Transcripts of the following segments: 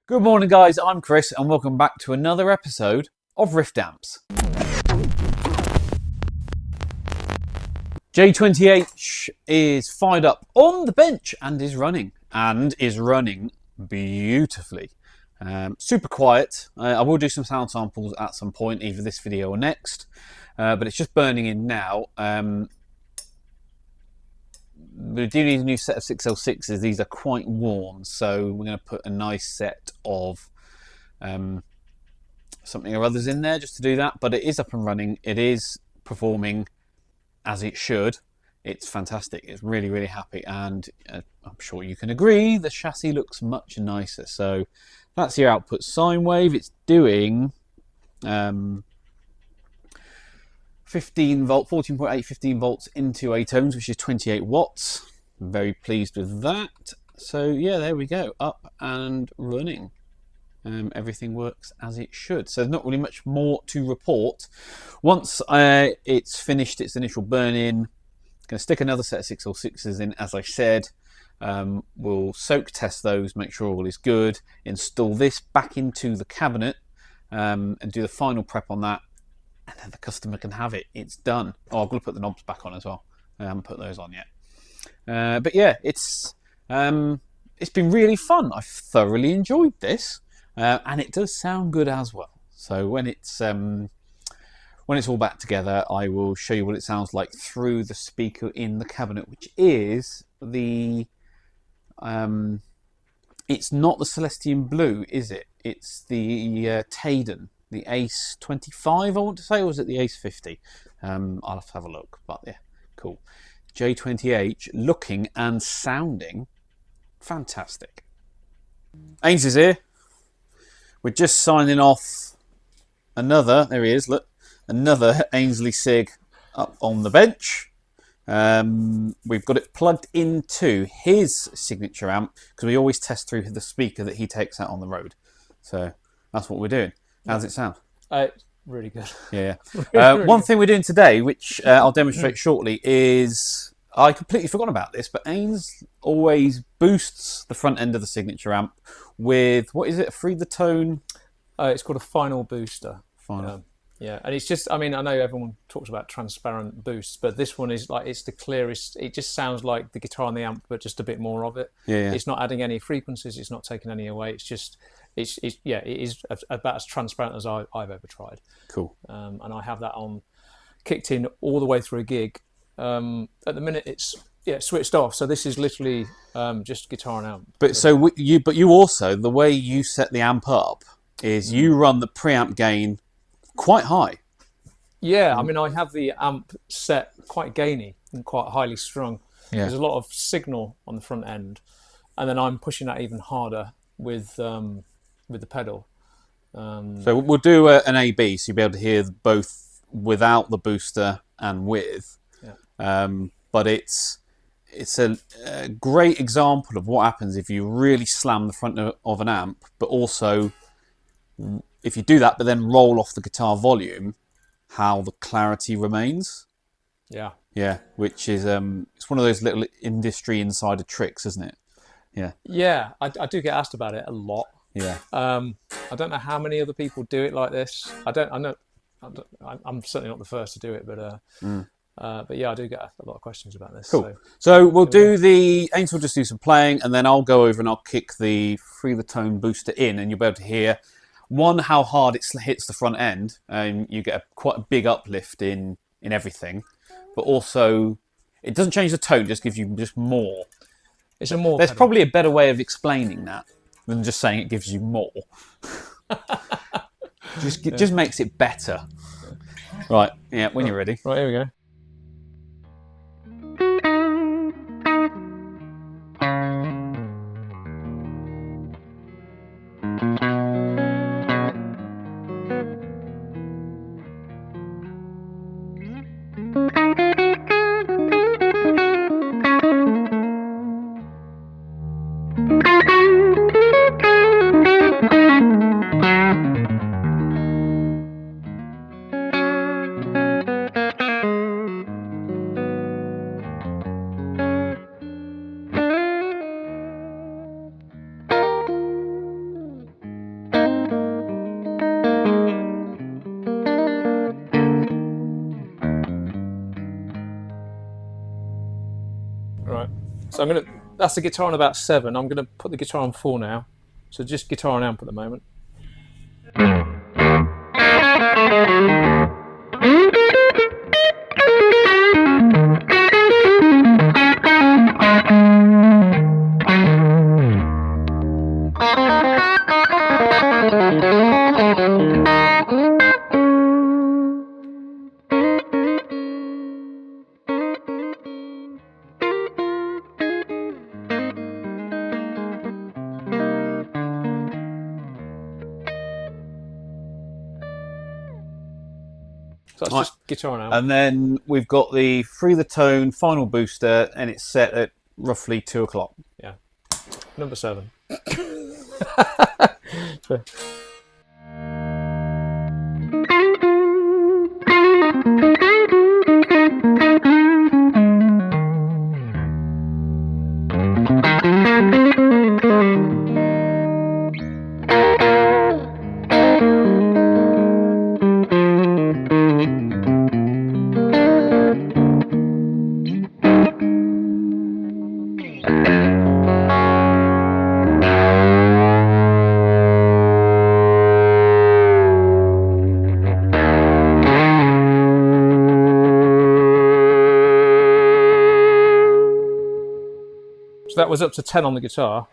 Good morning guys, I'm Chris and welcome back to another episode of Rift Amps. J28 is fired up on the bench and is running beautifully. Super quiet. I will do some sound samples at some point, either this video or next, but it's just burning in now. We do need a new set of 6L6s. These are quite worn, so we're going to put a nice set of something or others in there just to do that. But it is up and running. It is performing as it should. It's fantastic. It's really, really happy, and I'm sure you can agree the chassis looks much nicer. So that's your output sine wave. It's doing 15 volt, 14.8, 15 volts into 8 ohms, which is 28 watts. I'm very pleased with that. So yeah, there we go, up and running. Everything works as it should. So there's not really much more to report. Once it's finished its initial burn-in, going to stick another set of 6L6s in, as I said. We'll soak test those, make sure all is good, install this back into the cabinet, and do the final prep on that. And then the customer can have it. It's done. Oh, I've got to put the knobs back on as well. I haven't put those on yet. But yeah, it's been really fun. I've thoroughly enjoyed this, and it does sound good as well. So when it's all back together, I will show you what it sounds like through the speaker in the cabinet, which is the. It's not the Celestian Blue, is it? It's the Taden. The Ace 25, I want to say, or was it the Ace 50? I'll have to have a look, but yeah, cool. J28 looking and sounding fantastic. Ains is here. We're just signing off another, there he is, look, another Ainsley Sig up on the bench. We've got it plugged into his signature amp, because we always test through the speaker that he takes out on the road. So that's what we're doing. How's it sound? Really good. Yeah. Really one good. thing we're doing today, which I'll demonstrate shortly, is I completely forgot about this, but Ains always boosts the front end of the signature amp with, what is it, a free the tone? It's called a final booster. Final. Yeah, and it's just, I mean, I know everyone talks about transparent boosts, but this one is like, it's the clearest. It just sounds like the guitar and the amp, but just a bit more of it. Yeah. It's not adding any frequencies. It's not taking any away. It's just, it is about as transparent as I've ever tried. Cool. And I have that on, kicked in all the way through a gig. At the minute, it's switched off. So this is literally just guitar and amp. But so you also, the way you set the amp up is you run the preamp gain quite high. Yeah, I mean, I have the amp set quite gainy and quite highly strung. Yeah. There's a lot of signal on the front end, and then I'm pushing that even harder with the pedal. So we'll do an A/B, so you'll be able to hear both without the booster and with. Yeah. But it's a great example of what happens if you really slam the front of an amp, but also if you do that, but then roll off the guitar volume, how the clarity remains. Yeah. Yeah, which is it's one of those little industry insider tricks, isn't it? Yeah. Yeah, I do get asked about it a lot. Yeah. I don't know how many other people do it like this. I'm certainly not the first to do it, but yeah, I do get a lot of questions about this. Cool. So we'll do the Ains will just do some playing, and then I'll go over and I'll kick the free the tone booster in, and you'll be able to hear one, how hard it hits the front end, and you get quite a big uplift in everything, but also it doesn't change the tone, it just gives you just more. It's a more. There's pedal. probably a better way of explaining that than just saying it gives you more. Just makes it better. Right, yeah, when you're ready. Right, here we go. So that's the guitar on about 7. I'm gonna put the guitar on 4 now. So just guitar and amp at the moment. So that's just guitar and amp. And then we've got the Free the Tone final booster, and it's set at roughly 2 o'clock. Yeah. Number 7. So that was up to 10 on the guitar.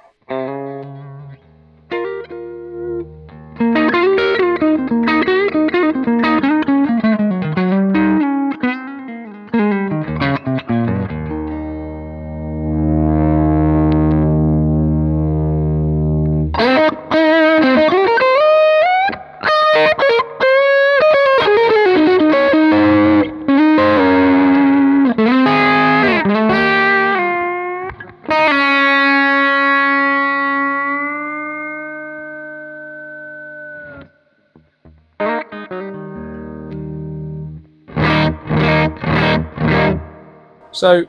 So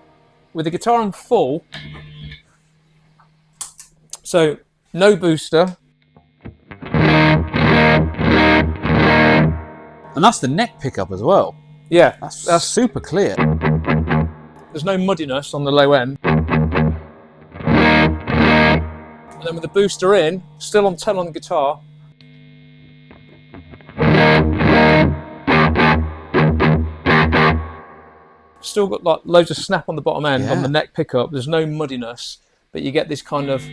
with the guitar on full, so no booster. And that's the neck pickup as well. Yeah, That's super clear. there's no muddiness on the low end. And then with the booster in, still on 10 on the guitar. Still got like loads of snap on the bottom end on the neck pickup. There's no muddiness, but you get this kind of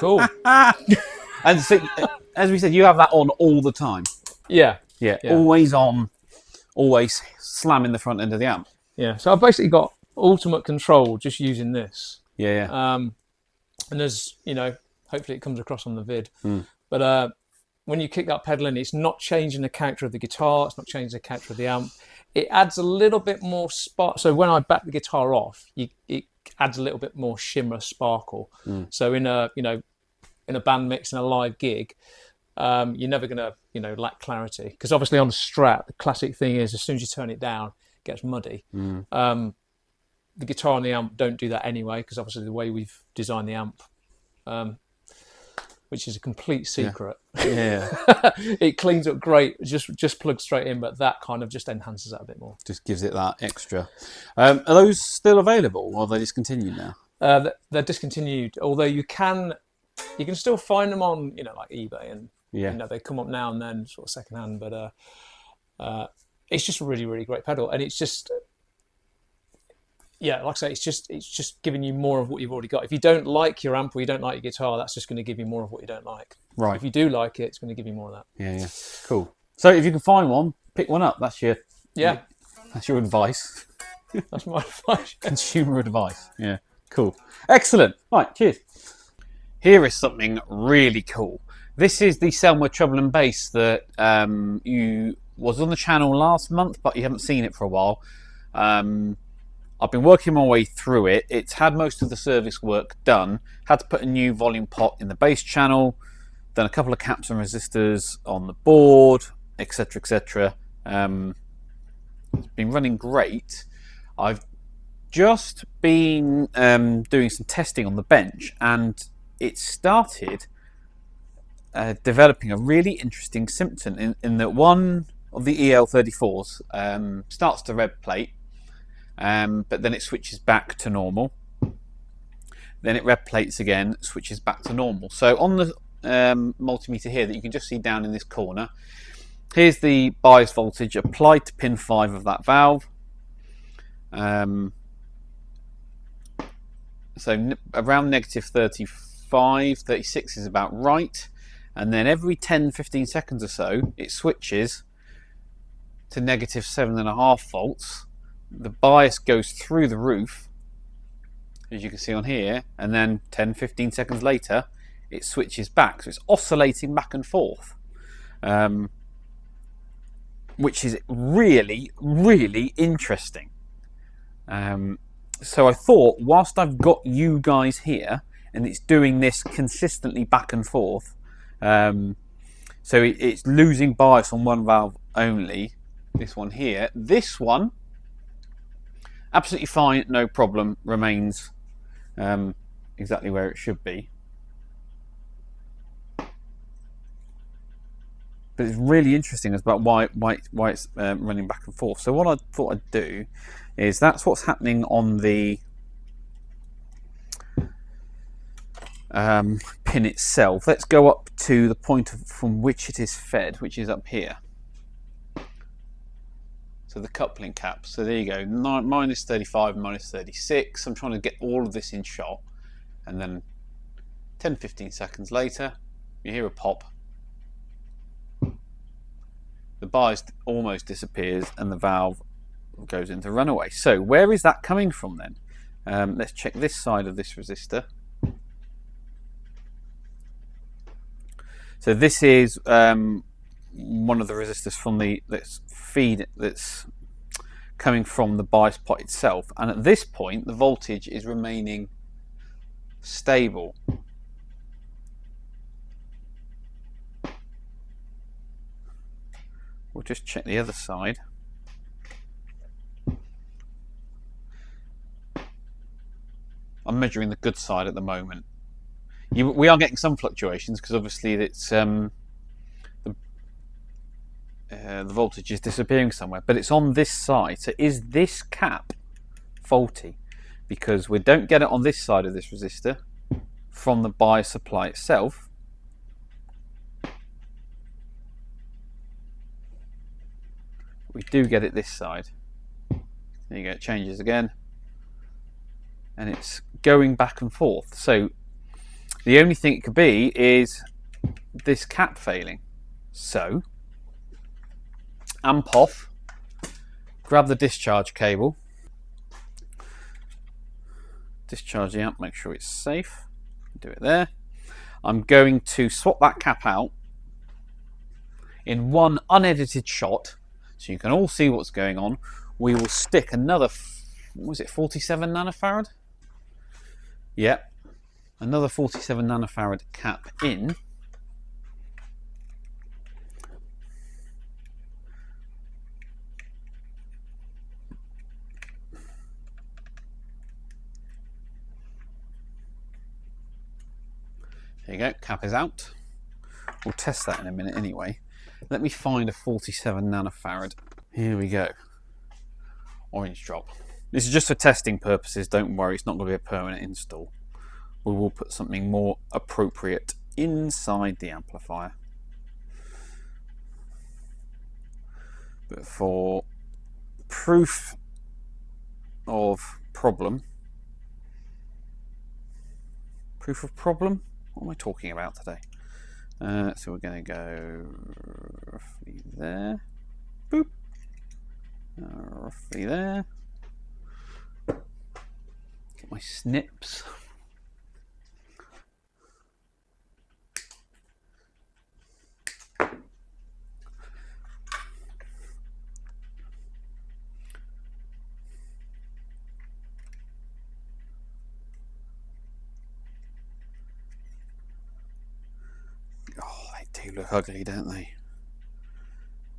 cool. And so, as we said, you have that on all the time. Yeah. Always on, always slamming the front end of the amp. Yeah. So I've basically got ultimate control just using this. Yeah. And there's, hopefully it comes across on the vid. But when you kick that pedal in, it's not changing the character of the guitar. It's not changing the character of the amp. It adds a little bit more spark. So when I back the guitar off, it adds a little bit more shimmer, sparkle. So in a band mix and a live gig, you're never gonna lack clarity, because obviously on the Strat, the classic thing is as soon as you turn it down, it gets muddy. The guitar and the amp don't do that anyway, because obviously the way we've designed the amp, which is a complete secret. Yeah. It cleans up great, just plugs straight in, but that kind of just enhances that a bit more. Just gives it that extra. Are those still available, or are they discontinued now? They're discontinued, although you can still find them on like eBay, and they come up now and then sort of secondhand, but it's just a really, really great pedal, and it's just like I say, it's just giving you more of what you've already got. If you don't like your amp or you don't like your guitar, that's just going to give you more of what you don't like. Right. If you do like it, it's going to give you more of that. Yeah. Cool. So if you can find one, pick one up. That's your advice. That's my advice. Consumer advice. Yeah. Cool. Excellent. Right. Cheers. Here is something really cool. This is the Selmer treble and bass that you was on the channel last month, but you haven't seen it for a while. I've been working my way through it. It's had most of the service work done. Had to put a new volume pot in the base channel, done a couple of caps and resistors on the board, etc, etc. It's been running great. I've just been doing some testing on the bench, and it started developing a really interesting symptom in that one of the EL34s starts to red plate, but then it switches back to normal. Then it red plates again, switches back to normal. So on the multimeter here that you can just see down in this corner, here's the bias voltage applied to pin 5 of that valve. So around negative 35, 36 is about right. And then every 10-15 seconds or so, it switches to negative 7.5 volts. The bias goes through the roof, as you can see on here, and then 10-15 seconds later, it switches back. So it's oscillating back and forth, which is really, really interesting. So I thought, whilst I've got you guys here, and it's doing this consistently back and forth, so it's losing bias on one valve only, this one here. This one, absolutely fine, no problem, remains exactly where it should be. But it's really interesting about why it's running back and forth. So what I thought I'd do is, that's what's happening on the pin itself. Let's go up to the point from which it is fed, which is up here. So the coupling cap. So there you go, minus 35, minus 36. I'm trying to get all of this in shot, and then 10-15 seconds later, you hear a pop. The bias almost disappears, and the valve goes into runaway. So where is that coming from then? Let's check this side of this resistor. So this is one of the resistors from the feed that's coming from the bias pot itself, and at this point the voltage is remaining stable. We'll just check the other side. I'm measuring the good side at the moment. We are getting some fluctuations because obviously it's the voltage is disappearing somewhere, but it's on this side. So is this cap faulty? Because we don't get it on this side of this resistor from the bias supply itself. We do get it this side. There you go, it changes again, and it's going back and forth. So the only thing it could be is this cap failing. So amp off, grab the discharge cable, discharge the amp, make sure it's safe, do it there. I'm going to swap that cap out in one unedited shot so you can all see what's going on. We will stick another, what was it, 47 nanofarad? Yep, another 47 nanofarad cap in. There you go, cap is out. We'll test that in a minute anyway. Let me find a 47 nanofarad. Here we go. Orange drop. This is just for testing purposes, don't worry, it's not going to be a permanent install. We will put something more appropriate inside the amplifier. But for proof of problem, what am I talking about today? So we're going to go roughly there, boop, roughly there. Get my snips. do look ugly, don't they?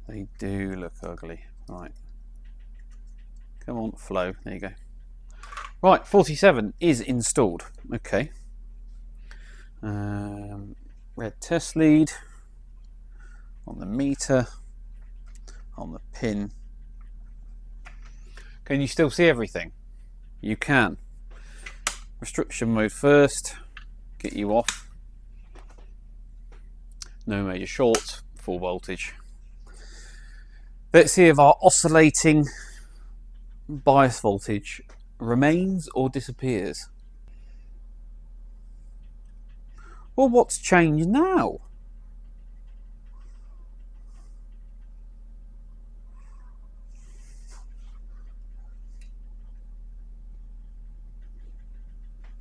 They do look ugly. Right. Come on, flow. There you go. Right, 47 is installed. Okay. Red test lead on the meter, on the pin. Can you still see everything? You can. Restriction mode first. Get you off. No major shorts. Full voltage. Let's see if our oscillating bias voltage remains or disappears. Well, what's changed now?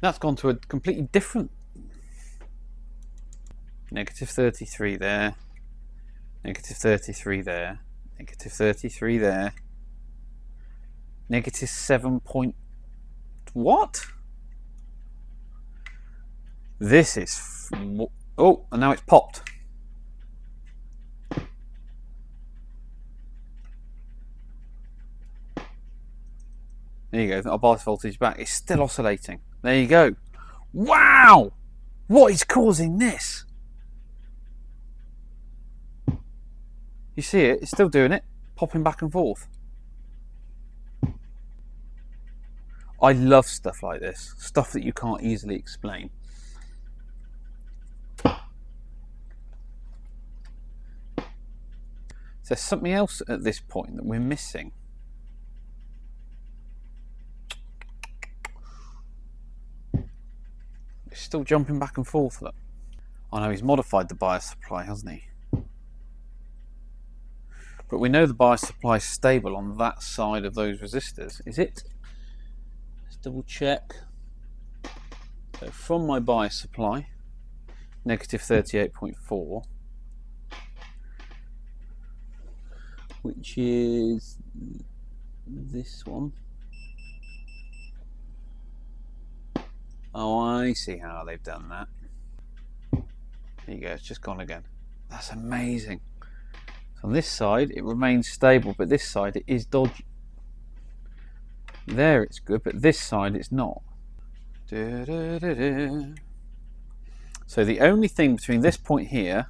That's gone to a completely different. Negative 33 there. Negative 33 there. Negative 33 there. Negative 7 point... What? This is... Oh, and now it's popped. There you go, our bias voltage back. It's still oscillating. There you go. Wow! What is causing this? You see it? It's still doing it. Popping back and forth. I love stuff like this. Stuff that you can't easily explain. So there's something else at this point that we're missing. It's still jumping back and forth, look. I know he's modified the bias supply, hasn't he? But we know the bias supply is stable on that side of those resistors. Is it? Let's double check. So from my bias supply, negative 38.4, which is this one. Oh, I see how they've done that. There you go, it's just gone again. That's amazing. So on this side, it remains stable, but this side, it is dodgy. There it's good, but this side, it's not. So the only thing between this point here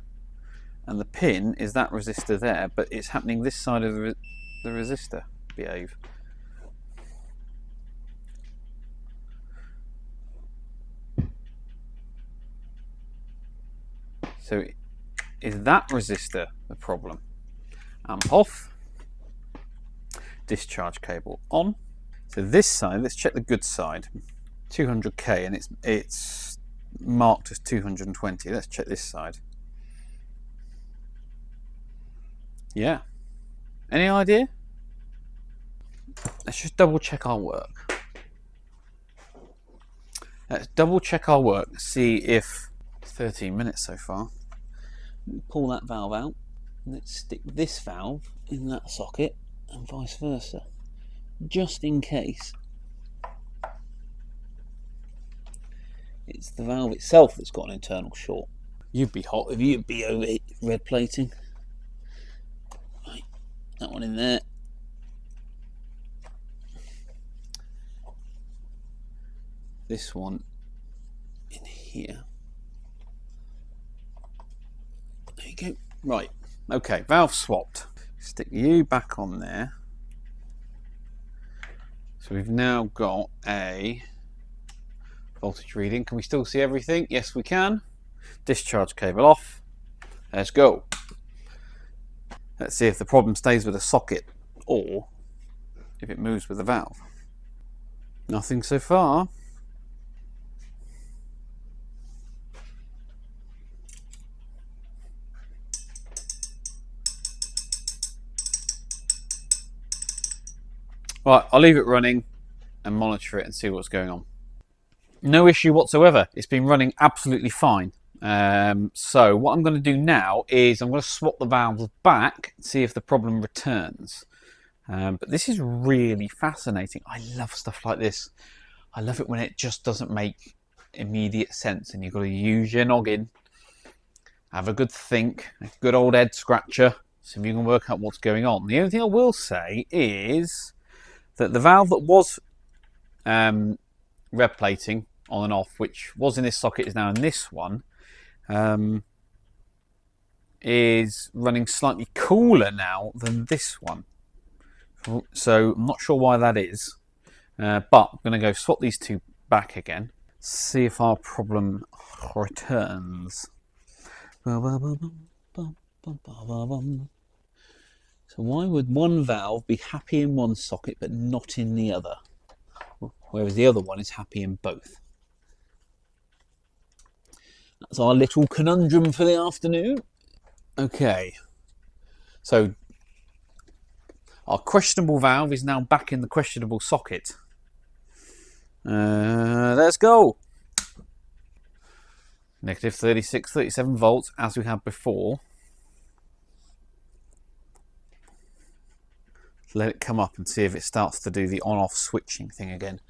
and the pin is that resistor there, but it's happening this side of the resistor. Behave. So is that resistor the problem? Amp off. Discharge cable on. So this side, let's check the good side. 200k, and it's marked as 220. Let's check this side. Yeah. Any idea? Let's just double check our work. Let's double check our work. See if 13 minutes so far. Pull that valve out. Let's stick this valve in that socket and vice versa, just in case it's the valve itself that's got an internal short. You'd be hot if you'd be over red plating. Right, that one in there. This one in here. There you go. Right, okay, valve swapped. Stick you back on there. So we've now got a voltage reading. Can we still see everything? Yes, we can. Discharge cable off. Let's go. Let's see if the problem stays with the socket or if it moves with the valve. Nothing so far. Right, I'll leave it running and monitor it and see what's going on. No issue whatsoever. It's been running absolutely fine. So what I'm going to do now is I'm going to swap the valves back and see if the problem returns. But this is really fascinating. I love stuff like this. I love it when it just doesn't make immediate sense and you've got to use your noggin have a good think, a good old head scratcher, see if you can work out what's going on. The only thing I will say is that the valve that was red plating on and off, which was in this socket, is now in this one, is running slightly cooler now than this one. So I'm not sure why that is, but I'm going to go swap these two back again, see if our problem returns. So why would one valve be happy in one socket but not in the other, whereas the other one is happy in both? That's our little conundrum for the afternoon. Okay, so our questionable valve is now back in the questionable socket. Let's go. Negative 36, 37 volts as we had before. Let it come up and see if it starts to do the on-off switching thing again.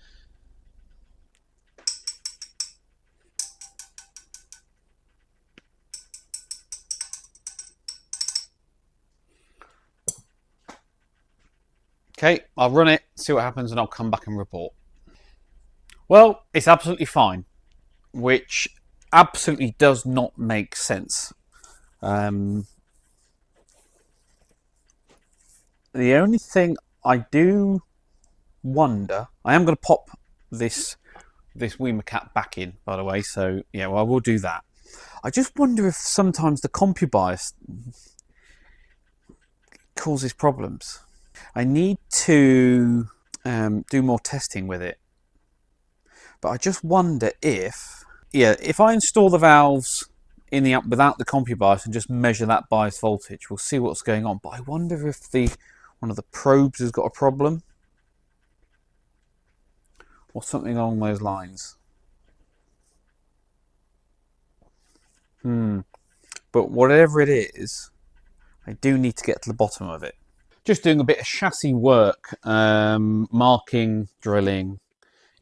Okay, I'll run it, see what happens, and I'll come back and report. Well, it's absolutely fine, which absolutely does not make sense. The only thing I do wonder, I am going to pop this Weimer cap back in, by the way, so yeah, well, I will do that. I just wonder if sometimes the CompuBias causes problems. I need to do more testing with it, but I just wonder if I install the valves in the amp without the CompuBias and just measure that bias voltage, we'll see what's going on. But I wonder if one of the probes has got a problem or something along those lines. But whatever it is, I do need to get to the bottom of it. Just doing a bit of chassis work, marking, drilling,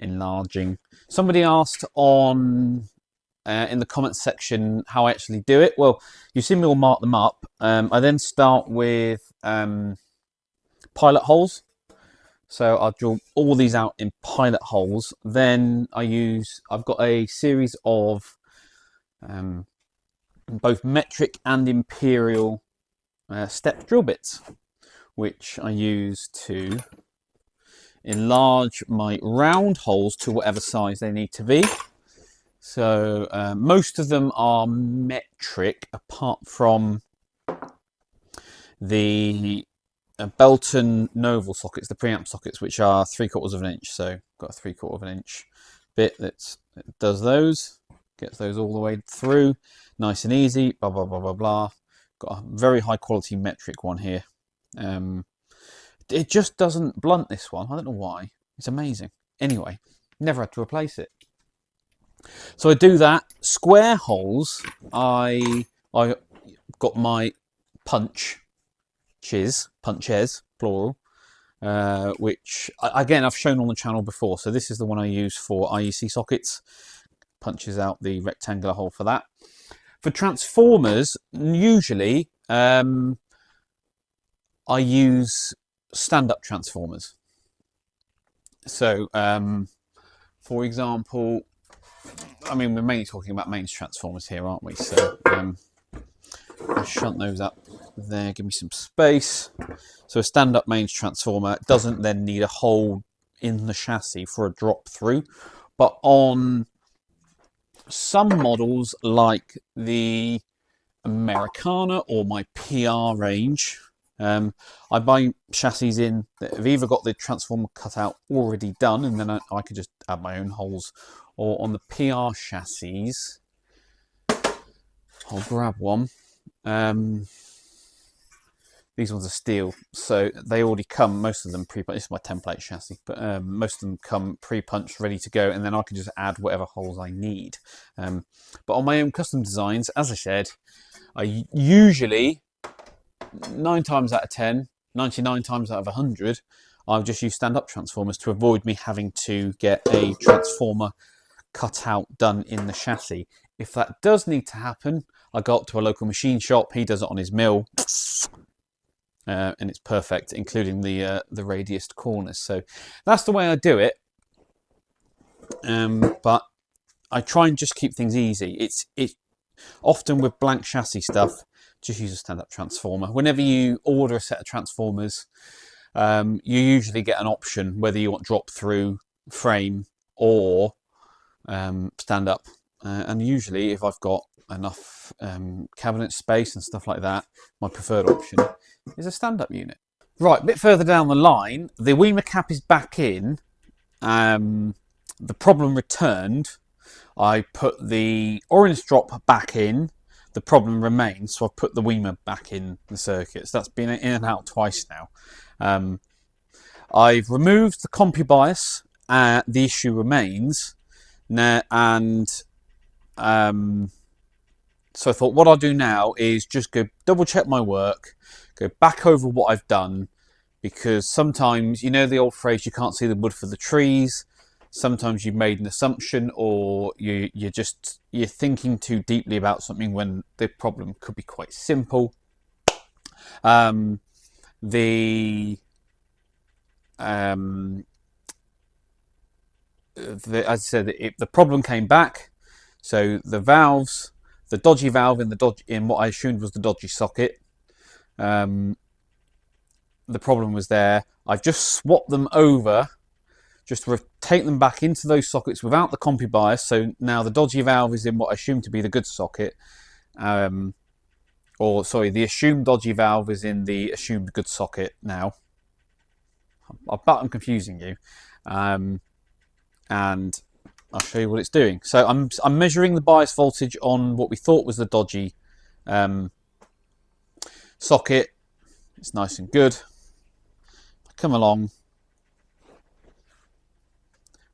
enlarging. Somebody asked in the comments section how I actually do it. Well, you see me all mark them up. I then start with pilot holes. So I'll drill all these out in pilot holes. Then I've got a series of both metric and imperial step drill bits, which I use to enlarge my round holes to whatever size they need to be. So most of them are metric, apart from the Belton Novel sockets, the preamp sockets, which are 3/4 of an inch. So I've got a 3/4 of an inch bit that does those, gets those all the way through, nice and easy. Blah blah blah blah blah. Got a very high quality metric one here. It just doesn't blunt, this one. I don't know why. It's amazing. Anyway, never had to replace it. So I do that. Square holes, I got my punches, plural, which again I've shown on the channel before. So this is the one I use for IEC sockets. Punches out the rectangular hole for that. For transformers, usually I use stand-up transformers. So, for example, I mean, we're mainly talking about mains transformers here, aren't we? So, I'll shunt those up there, give me some space. So a stand-up mains transformer doesn't then need a hole in the chassis for a drop through, but on some models like the Americana or my PR range, I buy chassis in that have either got the transformer cutout already done, and then I could just add my own holes, or on the PR chassis, I'll grab one. These ones are steel, so they already come, most of them pre-punched. This is my template chassis, but most of them come pre-punched, ready to go, and then I can just add whatever holes I need. But on my own custom designs, as I said, I usually, 9 times out of 10, 99 times out of 100, I'll just use stand-up transformers to avoid me having to get a transformer cut out done in the chassis. if that does need to happen, I go up to a local machine shop. He does it on his mill, and it's perfect, including the radiused corners. So that's the way I do it. But I try and just keep things easy. It's often with blank chassis stuff, just use a stand-up transformer. Whenever you order a set of transformers, you usually get an option whether you want drop through, frame, or stand up. And usually, if I've got enough cabinet space and stuff like that, my preferred option is a stand-up unit. Right, a bit further down the line, the Weimer cap is back in. The problem returned. I put the orange drop back in. The problem remains, so I've put the Weimer back in the circuits. That's been in and out twice now. I've removed the CompuBias. The issue remains. So I thought what I'll do now is just go double check my work, go back over what I've done, because sometimes, you know the old phrase, you can't see the wood for the trees. Sometimes you've made an assumption, or you're thinking too deeply about something when the problem could be quite simple. As I said, the problem came back. So the valves, the dodgy valve in what I assumed was the dodgy socket, the problem was there. I've just swapped them over, just to take them back into those sockets without the CompuBias. So now the dodgy valve is in what I assume to be the good socket. The assumed dodgy valve is in the assumed good socket now. I bet I'm confusing you. And I'll show you what it's doing. So I'm measuring the bias voltage on what we thought was the dodgy socket. It's nice and good. I come along,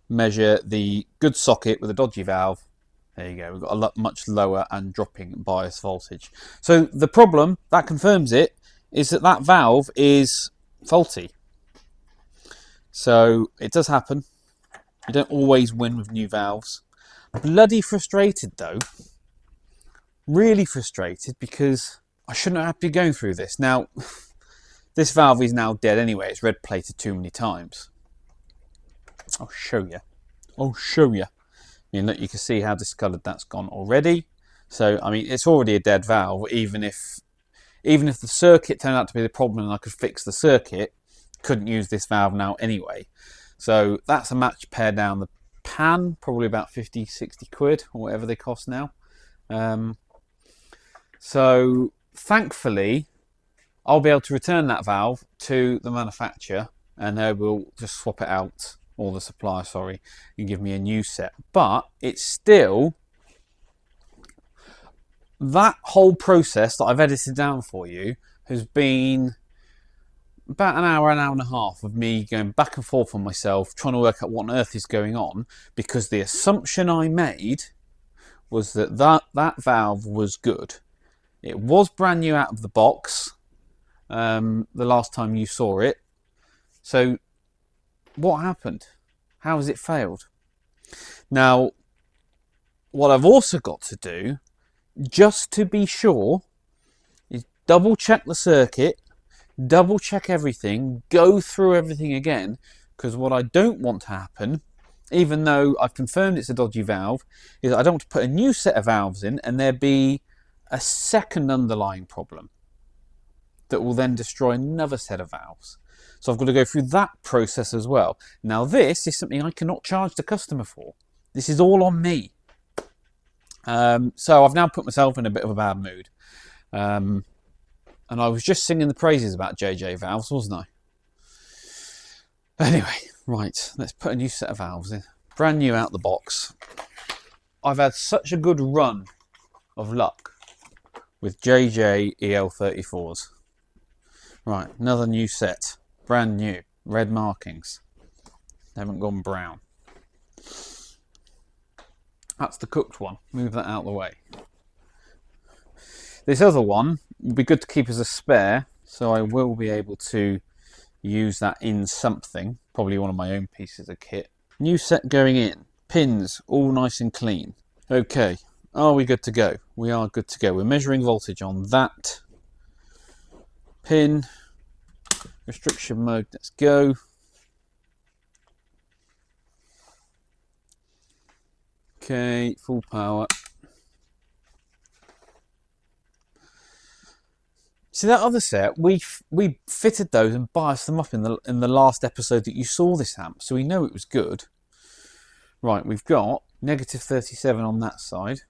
measure the good socket with a dodgy valve. There you go. We've got a much lower and dropping bias voltage. So the problem, that confirms it, is that valve is faulty. So it does happen. You don't always win with new valves. Bloody frustrated though. Really frustrated, because I shouldn't have to be going through this. Now, this valve is now dead anyway. It's red plated too many times. I'll show you. I mean, look, you can see how discoloured that's gone already. So, I mean, it's already a dead valve. Even if the circuit turned out to be the problem and I could fix the circuit, couldn't use this valve now anyway. So that's a match pair down the pan, probably about 50, 60 quid or whatever they cost now. So thankfully, I'll be able to return that valve to the manufacturer, and they will just swap it out, or the supplier, sorry, and give me a new set. But it's still, that whole process that I've edited down for you has been about an hour and a half of me going back and forth on myself, trying to work out what on earth is going on, because the assumption I made was that valve was good. It was brand new out of the box the last time you saw it. So what happened? How has it failed? Now, what I've also got to do, just to be sure, is double check the circuit, double check everything, go through everything again, because what I don't want to happen, even though I've confirmed it's a dodgy valve, is I don't want to put a new set of valves in and there be a second underlying problem that will then destroy another set of valves. So I've got to go through that process as well. Now this is something I cannot charge the customer for. This is all on me. So I've now put myself in a bit of a bad mood. And I was just singing the praises about JJ valves, wasn't I? Anyway, right, let's put a new set of valves in. Brand new out the box. I've had such a good run of luck with JJ EL34s. Right, another new set. Brand new. Red markings. They haven't gone brown. That's the cooked one. Move that out of the way. This other one would be good to keep as a spare, so I will be able to use that in something. Probably one of my own pieces of kit. New set going in. Pins all nice and clean. Okay, are we good to go? We are good to go. We're measuring voltage on that pin. Restriction mode, let's go. Okay, full power. See that other set, we fitted those and biased them up in the last episode that you saw this amp, so we know it was good. Right, we've got negative 37 on that side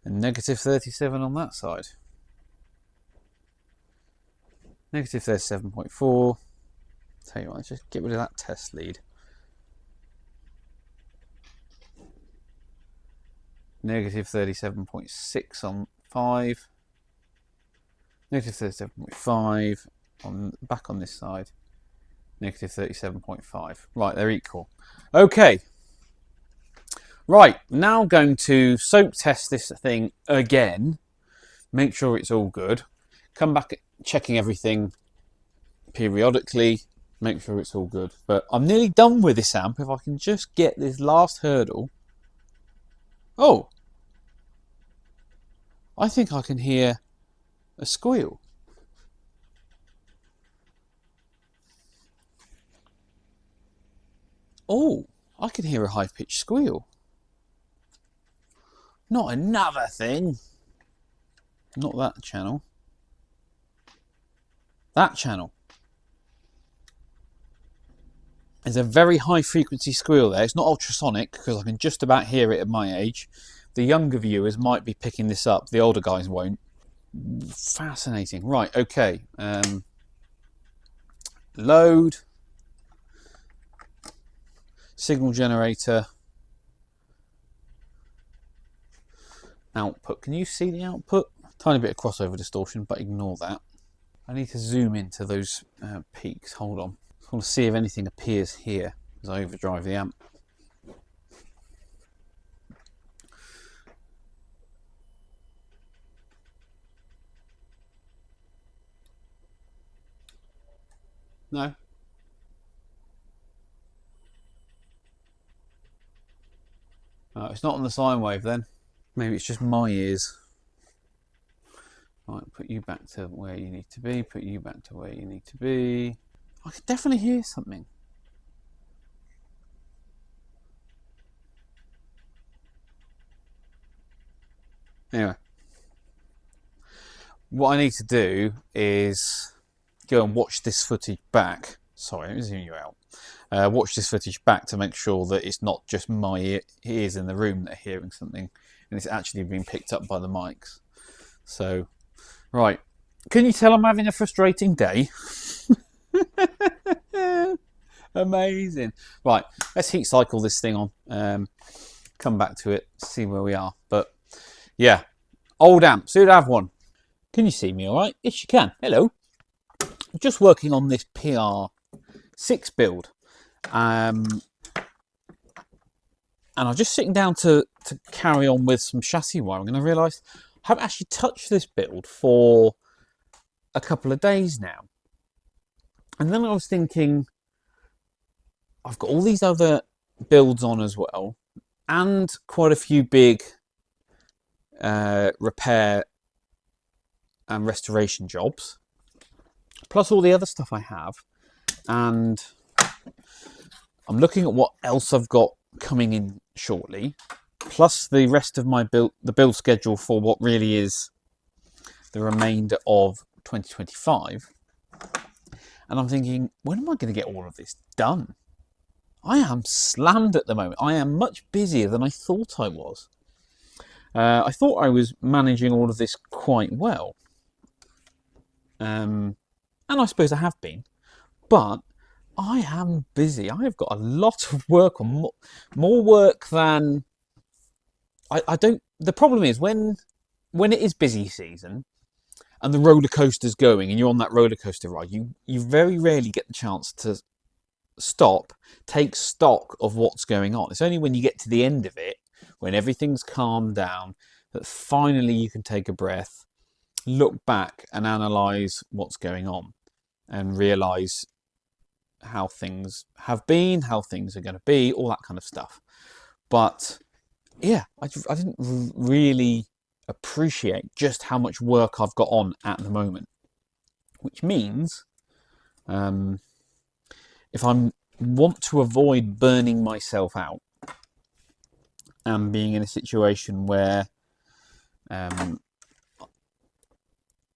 and negative 37 on that side. Negative 37.4. Tell you what, let's just get rid of that test lead. Negative 37.6 on 5. Negative 37.5 on back on this side. Negative 37.5. Right, they're equal. Okay. Right, now going to soak test this thing again. Make sure it's all good. Come back checking everything periodically. Make sure it's all good. But I'm nearly done with this amp if I can just get this last hurdle. Oh. I think I can hear a squeal. Oh, I can hear a high-pitched squeal. Not another thing. Not that channel. That channel. There's a very high frequency squeal there. It's not ultrasonic because I can just about hear it at my age. The younger viewers might be picking this up. The older guys won't. Fascinating. Right, okay. Load. Signal generator. Output. Can you see the output? Tiny bit of crossover distortion, but ignore that. I need to zoom into those peaks. Hold on. I want to see if anything appears here as I overdrive the amp. No. It's not on the sine wave then. Maybe it's just my ears. Right, put you back to where you need to be. Put you back to where you need to be. I can definitely hear something. Anyway. What I need to do is go and watch this footage back. Sorry, let me zoom you out. Watch this footage back to make sure that it's not just my ears in the room that are hearing something and it's actually being picked up by the mics. So, right. Can you tell I'm having a frustrating day? Amazing. Right, let's heat cycle this thing on. Come back to it, see where we are. But, yeah. Old amp, so you'd have one. Can you see me all right? Yes, you can. Hello. I'm just working on this PR6 build. And I'm just sitting down to carry on with some chassis wiring, and I realised I haven't actually touched this build for a couple of days now. And then I was thinking, I've got all these other builds on as well, and quite a few big repair and restoration jobs, plus all the other stuff I have, and I'm looking at what else I've got coming in shortly, plus the rest of my the build schedule for what really is the remainder of 2025. And I'm thinking, when am I going to get all of this done? I am slammed at the moment. I am much busier than I thought I was. I thought I was managing all of this quite well. And I suppose I have been. But I am busy. I have got a lot of work on, more work than... I don't... The problem is, when it is busy season, and the roller coaster's going, and you're on that roller coaster ride, you very rarely get the chance to stop, take stock of what's going on. It's only when you get to the end of it, when everything's calmed down, that finally you can take a breath, look back and analyse what's going on, and realise how things have been, how things are going to be, all that kind of stuff. But yeah, I didn't really appreciate just how much work I've got on at the moment, which means if I want to avoid burning myself out and being in a situation where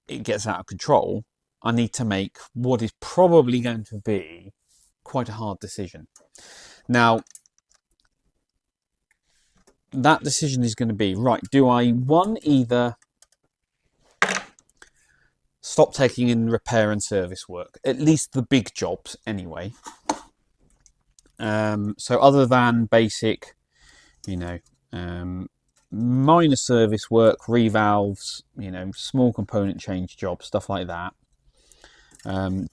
it gets out of control, I need to make what is probably going to be quite a hard decision. Now, that decision is going to be, right, do I, either stop taking in repair and service work, at least the big jobs anyway. So other than basic, minor service work, revalves, small component change jobs, stuff like that.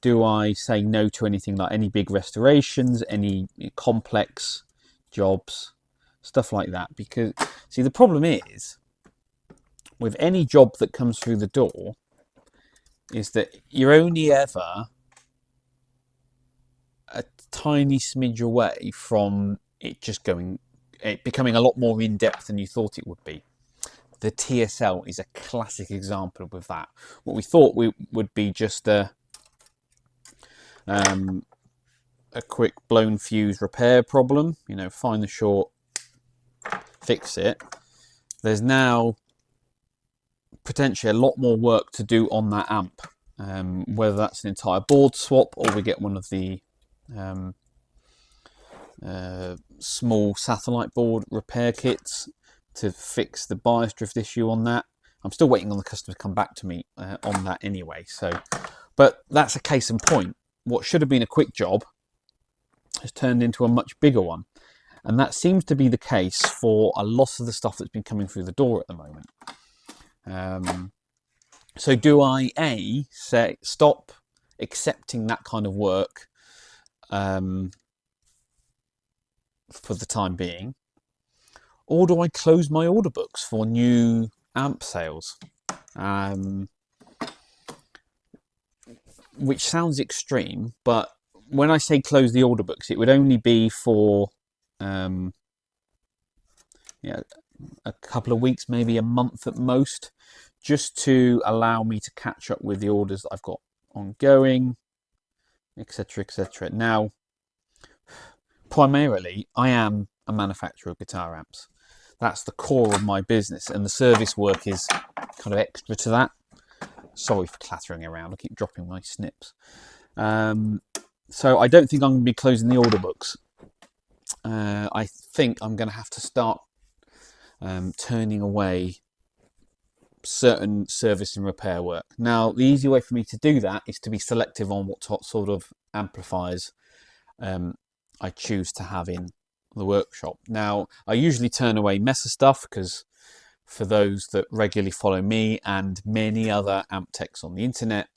Do I say no to anything like any big restorations, any complex jobs, stuff like that? Because, see, the problem is, with any job that comes through the door, is that you're only ever a tiny smidge away from it becoming a lot more in depth than you thought it would be. The TSL is a classic example of that. What we thought would be just a quick blown fuse repair problem, find the short, fix it. There's now potentially a lot more work to do on that amp, whether that's an entire board swap or we get one of the small satellite board repair kits to fix the bias drift issue on that. I'm still waiting on the customer to come back to me on that anyway. But that's a case in point. What should have been a quick job has turned into a much bigger one. And that seems to be the case for a lot of the stuff that's been coming through the door at the moment. So do I, say stop accepting that kind of work for the time being, or do I close my order books for new amp sales? Which sounds extreme, but when I say close the order books, it would only be for a couple of weeks, maybe a month at most, just to allow me to catch up with the orders that I've got ongoing, etc., etc. Now, primarily, I am a manufacturer of guitar amps. That's the core of my business, and the service work is kind of extra to that. Sorry for clattering around, I keep dropping my snips. So I don't think I'm going to be closing the order books. I think I'm going to have to start turning away certain service and repair work. Now, the easy way for me to do that is to be selective on what sort of amplifiers I choose to have in the workshop. Now, I usually turn away Messer stuff because for those that regularly follow me and many other amp techs on the internet,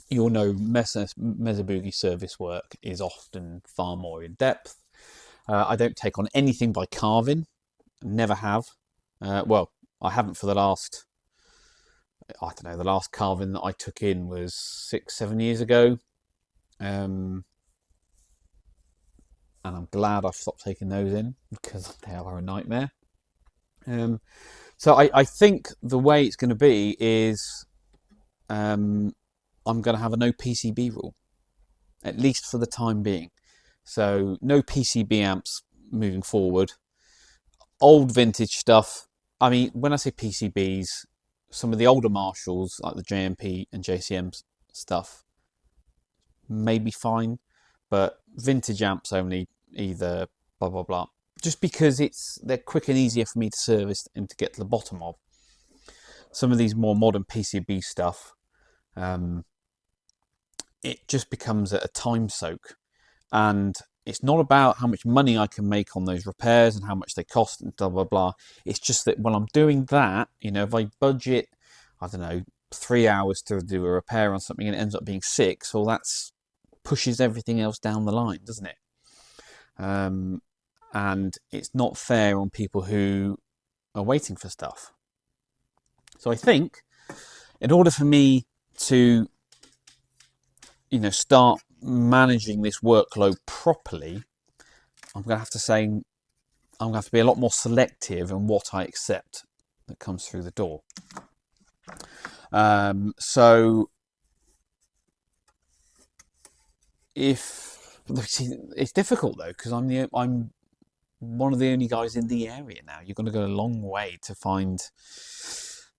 you'll know Messer Boogie service work is often far more in depth. I don't take on anything by carving, never have. Well, I haven't for the last, the last carving that I took in was 6-7 years ago. And I'm glad I've stopped taking those in because they are a nightmare. So I think the way it's going to be is I'm going to have a no PCB rule, at least for the time being. So no PCB amps moving forward. Old vintage stuff. I mean, when I say PCBs, some of the older Marshalls, like the JMP and JCM stuff, may be fine, but vintage amps only, either blah, blah, blah. Just because they're quick and easier for me to service and to get to the bottom of. Some of these more modern PCB stuff, it just becomes a time soak. And it's not about how much money I can make on those repairs and how much they cost and blah, blah, blah. It's just that when I'm doing that, if I budget, 3 hours to do a repair on something and it ends up being 6, well, that's pushes everything else down the line, doesn't it? And it's not fair on people who are waiting for stuff. So I think in order for me to, start managing this workload properly, I'm going to have to say I'm going to have to be a lot more selective in what I accept that comes through the door. So if it's difficult though, because I'm one of the only guys in the area now. You're going to go a long way to find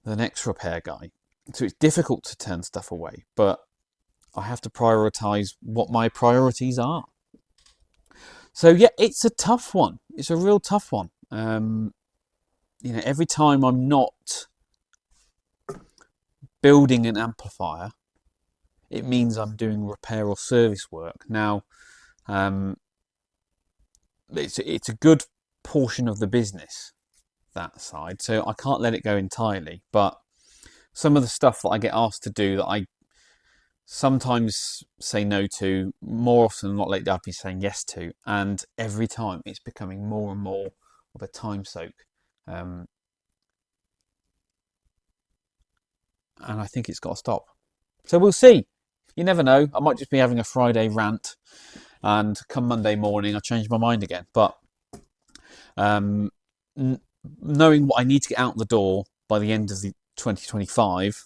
the next repair guy. So it's difficult to turn stuff away, but I have to prioritize what my priorities are. So yeah, it's a tough one. It's a real tough one. You know, every time I'm not building an amplifier, it means I'm doing repair or service work. Now, it's a good portion of the business, that side, so I can't let it go entirely. But some of the stuff that I get asked to do that I sometimes say no to, more often than not lately I've been saying yes to, and every time it's becoming more and more of a time soak. And I think it's got to stop. So we'll see. You never know. I might just be having a Friday rant, and come Monday morning I change my mind again. But knowing what I need to get out the door by the end of the 2025,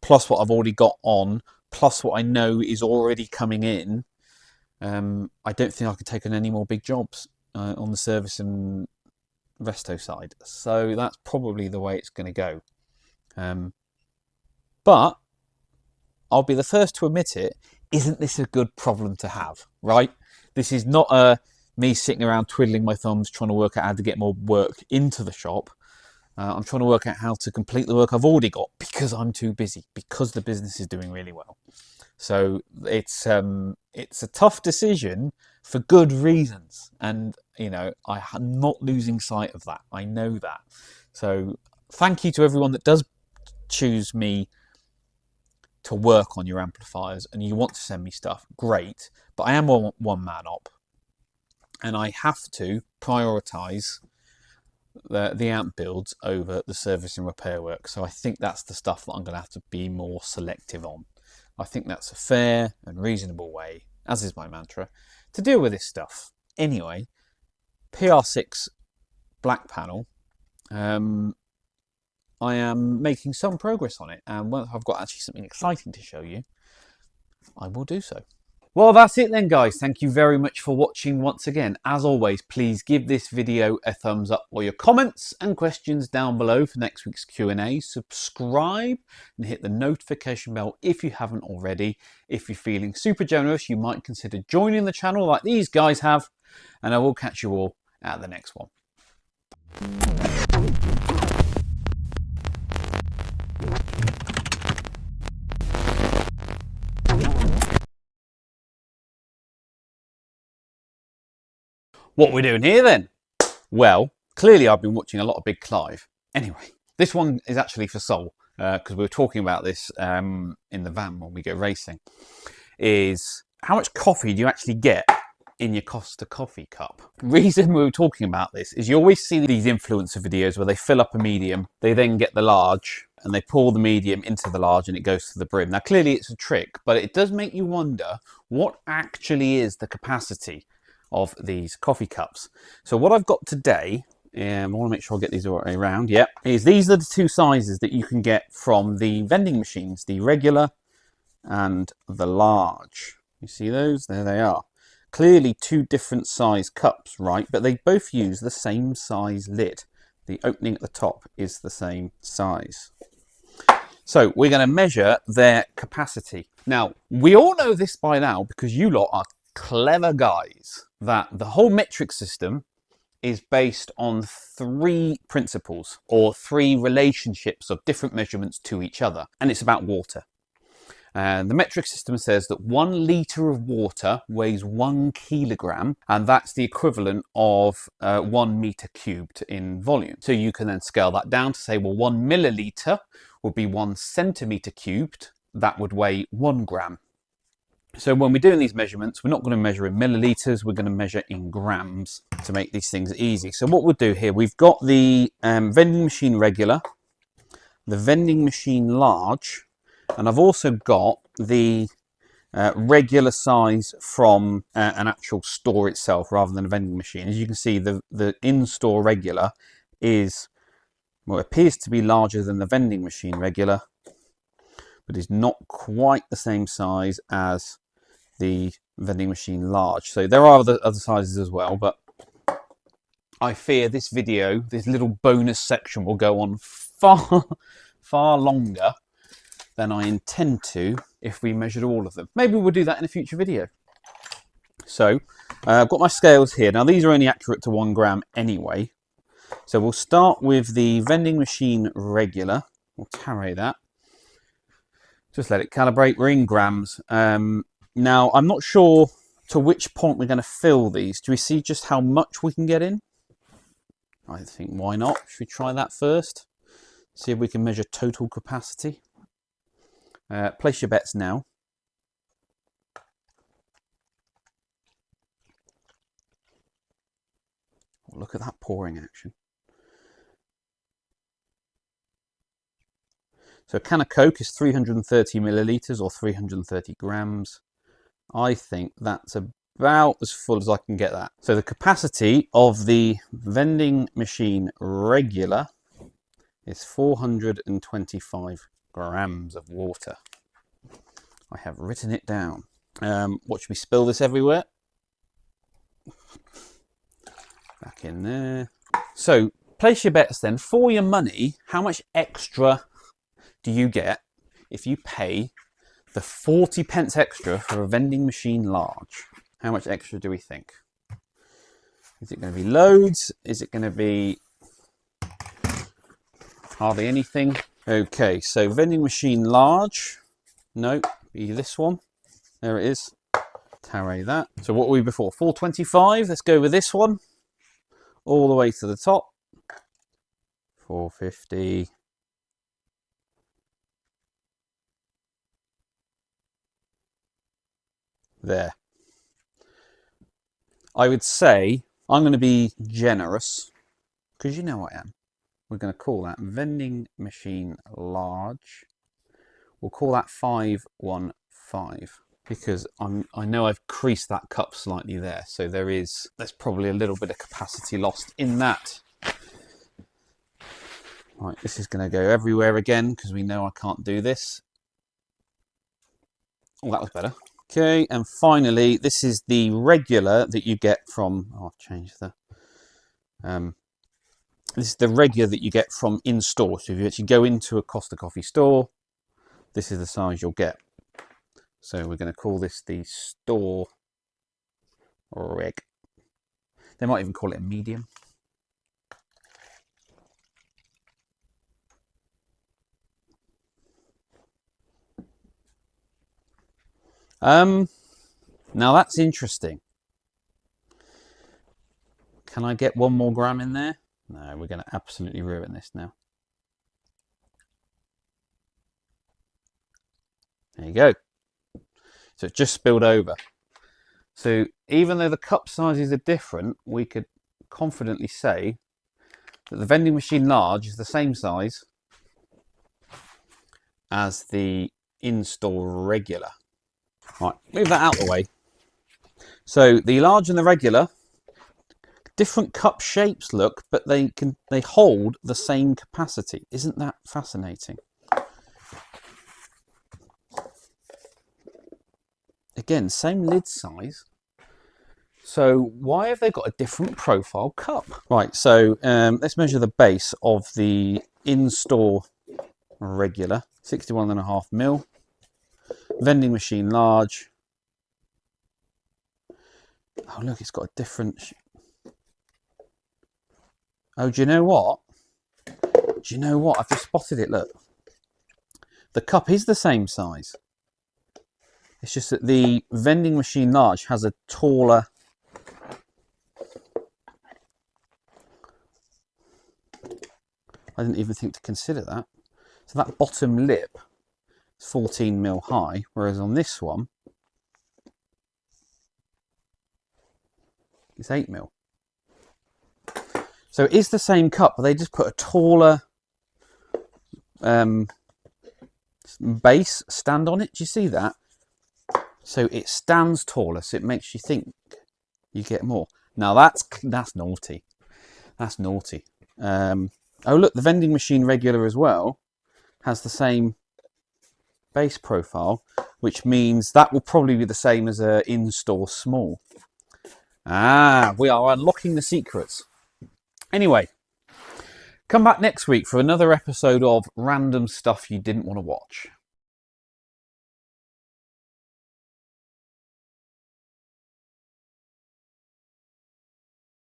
plus what I've already got on, plus what I know is already coming in, I don't think I could take on any more big jobs on the service and resto side. So that's probably the way it's going to go. But I'll be the first to admit it. Isn't this a good problem to have, right? This is not me sitting around twiddling my thumbs trying to work out how to get more work into the shop. I'm trying to work out how to complete the work I've already got because I'm too busy, because the business is doing really well. So it's a tough decision for good reasons, and you know, I'm not losing sight of that. I know that. So thank you to everyone that does choose me to work on your amplifiers and you want to send me stuff. Great, but I am one man op, and I have to prioritize the amp builds over the service and repair work. So I think that's the stuff that I'm going to have to be more selective on. I think that's a fair and reasonable way, as is my mantra, to deal with this stuff. Anyway, PR6 black panel, I am making some progress on it, and when I've got actually something exciting to show you, I will do so. Well, that's it then, guys. Thank you very much for watching once again. As always, please give this video a thumbs up, or your comments and questions down below for next week's Q&A. Subscribe and hit the notification bell if you haven't already. If you're feeling super generous, you might consider joining the channel like these guys have, and I will catch you all at the next one. What we're doing here then? Well, clearly I've been watching a lot of Big Clive. Anyway, this one is actually for Sol, because we were talking about this in the van when we go racing, is how much coffee do you actually get in your Costa coffee cup? The reason we were talking about this is you always see these influencer videos where they fill up a medium, they then get the large, and they pour the medium into the large and it goes to the brim. Now clearly it's a trick, but it does make you wonder what actually is the capacity of these coffee cups. So what I've got today, I want to make sure I get these all around, yep, is these are the two sizes that you can get from the vending machines, the regular and the large. You see those? There they are. Clearly two different size cups, right? But they both use the same size lid. The opening at the top is the same size. So we're going to measure their capacity. Now, we all know this by now because you lot are clever guys, that the whole metric system is based on three principles, or three relationships of different measurements to each other, and it's about water. And the metric system says that 1 litre of water weighs 1 kilogram, and that's the equivalent of 1 metre cubed in volume. So you can then scale that down to say, well, 1 millilitre would be 1 centimetre cubed. That would weigh 1 gram. So when we're doing these measurements, we're not going to measure in millilitres, we're going to measure in grams to make these things easy. So what we'll do here, we've got the vending machine regular, the vending machine large, and I've also got the regular size from an actual store itself rather than a vending machine. As you can see, the in-store regular is, well, it appears to be larger than the vending machine regular, but is not quite the same size as the vending machine large. So there are other sizes as well, but I fear this video, this little bonus section, will go on far longer than I intend to if we measured all of them. Maybe we'll do that in a future video. So I've got my scales here. Now these are only accurate to 1 gram anyway. So we'll start with the vending machine regular. We'll carry that. Just let it calibrate. We're in grams. Now I'm not sure to which point we're going to fill these. Do we see just how much we can get in? I think why not? Should we try that first? See if we can measure total capacity. Place your bets now. Oh, look at that pouring action. So a can of Coke is 330 millilitres or 330 grams. I think that's about as full as I can get that. So the capacity of the vending machine regular is 425 grams of water. I have written it down. What should we spill this everywhere? Back in there. So place your bets then. For your money, how much extra do you get if you pay the 40 pence extra for a vending machine large? How much extra do we think? Is it going to be loads? Is it going to be hardly anything? Okay, so vending machine large. No, be this one. There it is. Tarry that. So what were we before? 425. Let's go with this one. All the way to the top. 450. There. I would say I'm going to be generous, because you know I am. We're going to call that vending machine large. We'll call that 515 because I know I've creased that cup slightly there. So there's probably a little bit of capacity lost in that. Right, this is going to go everywhere again because we know I can't do this. Oh, that was better. Okay, and finally, this is the regular that you get from, oh, I've changed the, this is the regular that you get from in-store. So if you actually go into a Costa Coffee store, this is the size you'll get. So we're going to call this the store reg. They might even call it a medium. Now that's interesting. Can I get 1 more gram in there? No, we're going to absolutely ruin this now. There you go. So it just spilled over. So even though the cup sizes are different, we could confidently say that the vending machine large is the same size as the in-store regular. Right, move that out of the way. So the large and the regular, different cup shapes look, but they hold the same capacity. Isn't that fascinating? Again, same lid size. So why have they got a different profile cup? Right, so let's measure the base of the in-store regular, 61.5 mil. Vending machine large. Oh, look, it's got a different... Oh, do you know what? Do you know what? I've just spotted it, look. The cup is the same size. It's just that the vending machine large has a taller... I didn't even think to consider that. So that bottom lip is 14 mil high, whereas on this one, it's 8 mil. So it is the same cup, but they just put a taller base stand on it. Do you see that? So it stands taller, so it makes you think you get more. Now that's naughty. That's naughty. Oh look, the vending machine regular as well has the same base profile, which means that will probably be the same as a in-store small. Ah, we are unlocking the secrets. Anyway, come back next week for another episode of Random Stuff You Didn't Want to Watch.